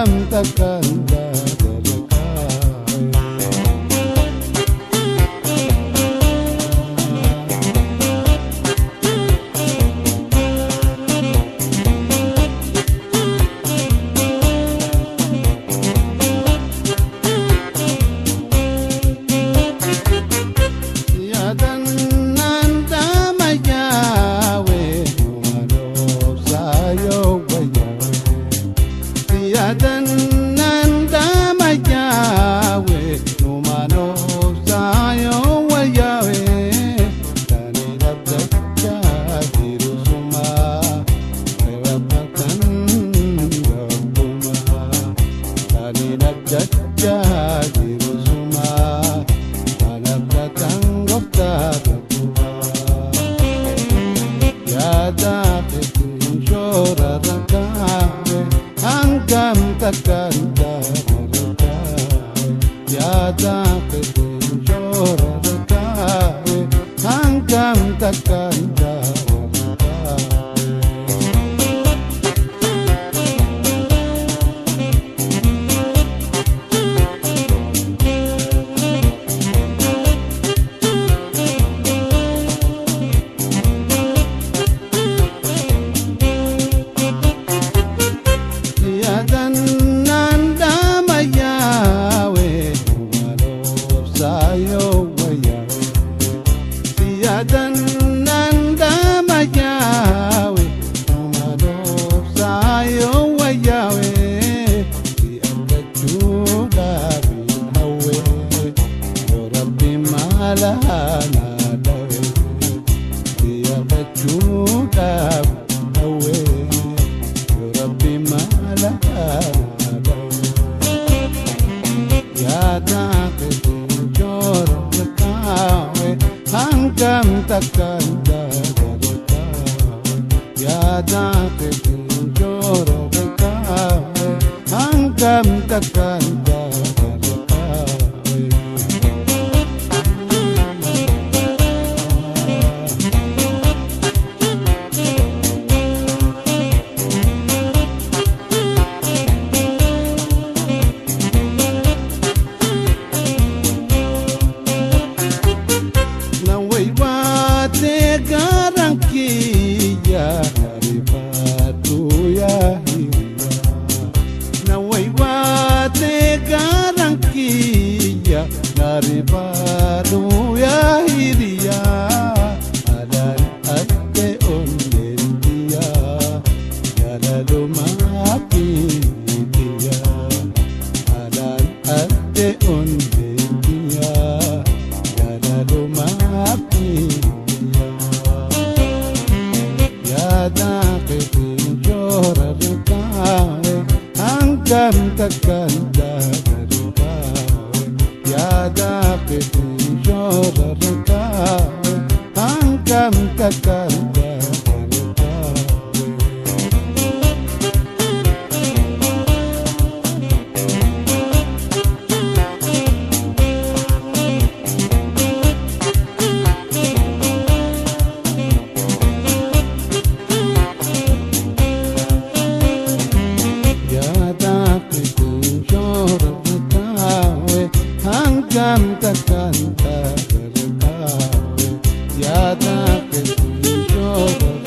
hangam takkan takkan ya takkan jora kawe hangam takkan dan nanda mayawe umado sayo wayawe di juga binawe rabbi malana dawe di juga binawe rabbi malana dawe ya takkan jora kawe hangam takkan ya takkan jora kawe hangam takkan garang kia dari batu ya hiria nawai wate garang kia dari batu ya hiria adan ate ondentia ya lalu mapi dia adan ate ondentia ya lalu mapi takkan jora kawe hangam takkan kawe ya takkan jora kawe hangam takkan hangam takkan terkawe ya takkan jora